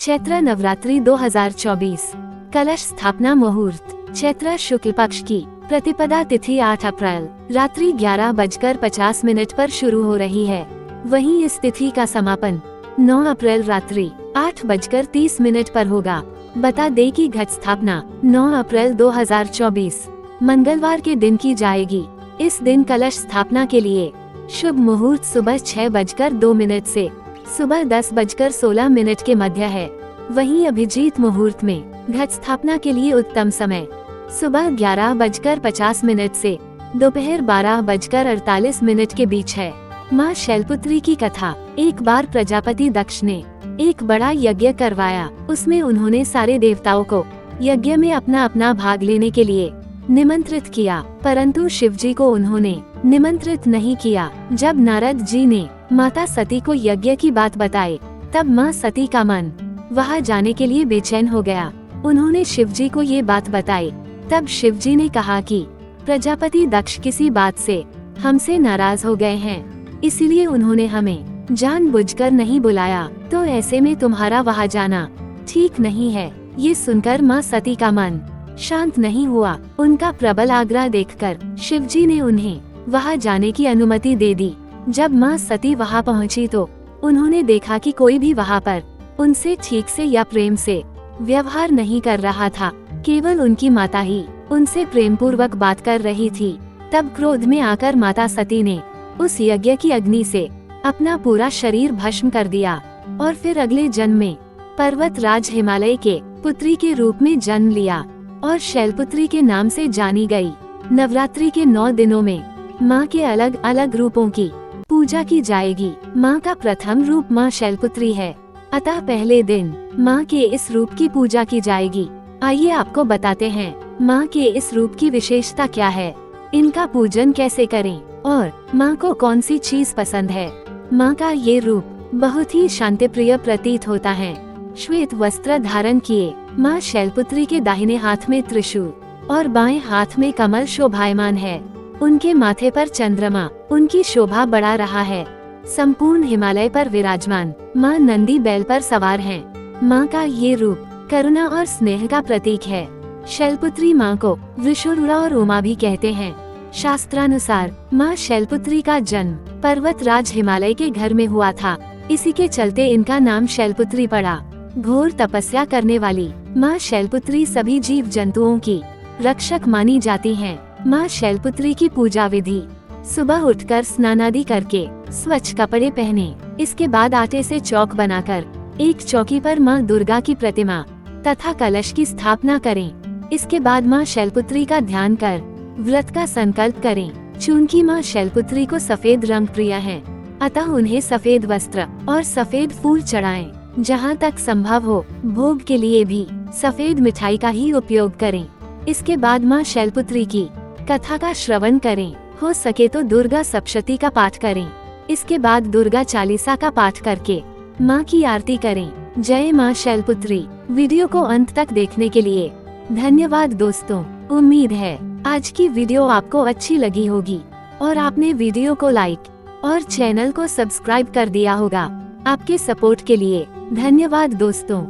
चैत्र नवरात्रि 2024। कलश स्थापना मुहूर्त चैत्र शुक्ल पक्ष की प्रतिपदा तिथि 8 अप्रैल रात्रि 11:50 पर शुरू हो रही है। वहीं इस तिथि का समापन 9 अप्रैल रात्रि 8:30 पर होगा। बता दें कि घट स्थापना 9 अप्रैल 2024 मंगलवार के दिन की जाएगी। इस दिन कलश स्थापना के लिए शुभ मुहूर्त सुबह 6:02 से सुबह 10:16 के मध्य है। वहीं अभिजीत मुहूर्त में घट स्थापना के लिए उत्तम समय सुबह 11:50 से दोपहर 12:48 के बीच है। माँ शैलपुत्री की कथा। एक बार प्रजापति दक्ष ने एक बड़ा यज्ञ करवाया। उसमें उन्होंने सारे देवताओं को यज्ञ में अपना अपना भाग लेने के लिए निमंत्रित किया, परंतु शिवजी को उन्होंने निमंत्रित नहीं किया। जब नारद जी ने माता सती को यज्ञ की बात बताई, तब माँ सती का मन वहां जाने के लिए बेचैन हो गया। उन्होंने शिवजी को ये बात बताई। तब शिवजी ने कहा कि प्रजापति दक्ष किसी बात से हमसे नाराज हो गए हैं, इसलिए उन्होंने हमें जानबूझकर नहीं बुलाया, तो ऐसे में तुम्हारा वहां जाना ठीक नहीं है। ये सुनकर माँ सती का मन शांत नहीं हुआ। उनका प्रबल आग्रह देखकर शिवजी ने उन्हें वहां जाने की अनुमति दे दी। जब माँ सती वहां पहुंची तो उन्होंने देखा कि कोई भी वहां पर उनसे ठीक से या प्रेम से व्यवहार नहीं कर रहा था। केवल उनकी माता ही उनसे प्रेम पूर्वक बात कर रही थी। तब क्रोध में आकर माता सती ने उस यज्ञ की अग्नि से अपना पूरा शरीर भस्म कर दिया और फिर अगले जन्म में पर्वत राज हिमालय के पुत्री के रूप में जन्म लिया और शैलपुत्री के नाम से जानी गई। नवरात्रि के 9 दिनों में माँ के अलग अलग रूपों की पूजा की जाएगी। माँ का प्रथम रूप माँ शैलपुत्री है, अतः पहले दिन माँ के इस रूप की पूजा की जाएगी। आइए आपको बताते हैं माँ के इस रूप की विशेषता क्या है, इनका पूजन कैसे करें और माँ को कौन सी चीज पसंद है। माँ का ये रूप बहुत ही शांतिप्रिय प्रतीत होता है। श्वेत वस्त्र धारण किए माँ शैलपुत्री के दाहिने हाथ में त्रिशूल और बाएं हाथ में कमल शोभायमान है। उनके माथे पर चंद्रमा उनकी शोभा बढ़ा रहा है। संपूर्ण हिमालय पर विराजमान माँ नंदी बैल पर सवार हैं। माँ का ये रूप करुणा और स्नेह का प्रतीक है। शैलपुत्री माँ को वृषोरुड़ा और उमा भी कहते हैं। शास्त्रानुसार माँ शैलपुत्री का जन्म पर्वत राज हिमालय के घर में हुआ था, इसी के चलते इनका नाम शैलपुत्री पड़ा। घोर तपस्या करने वाली माँ शैलपुत्री सभी जीव जंतुओं की रक्षक मानी जाती हैं। माँ शैलपुत्री की पूजा विधि। सुबह उठकर स्नानादि करके स्वच्छ कपड़े पहने, इसके बाद आटे से चौक बनाकर एक चौकी पर माँ दुर्गा की प्रतिमा तथा कलश की स्थापना करें। इसके बाद माँ शैलपुत्री का ध्यान कर व्रत का संकल्प करें। चूंकि माँ शैलपुत्री को सफेद रंग प्रिय है, अतः उन्हें सफेद वस्त्र और सफेद फूल चढ़ाएं। जहाँ तक संभव हो भोग के लिए भी सफेद मिठाई का ही उपयोग करें। इसके बाद माँ शैलपुत्री की कथा का श्रवण करें। हो सके तो दुर्गा सप्तशती का पाठ करें। इसके बाद दुर्गा चालीसा का पाठ करके माँ की आरती करें। जय माँ शैलपुत्री। वीडियो को अंत तक देखने के लिए धन्यवाद दोस्तों। उम्मीद है आज की वीडियो आपको अच्छी लगी होगी और आपने वीडियो को लाइक और चैनल को सब्सक्राइब कर दिया होगा। आपके सपोर्ट के लिए धन्यवाद दोस्तों।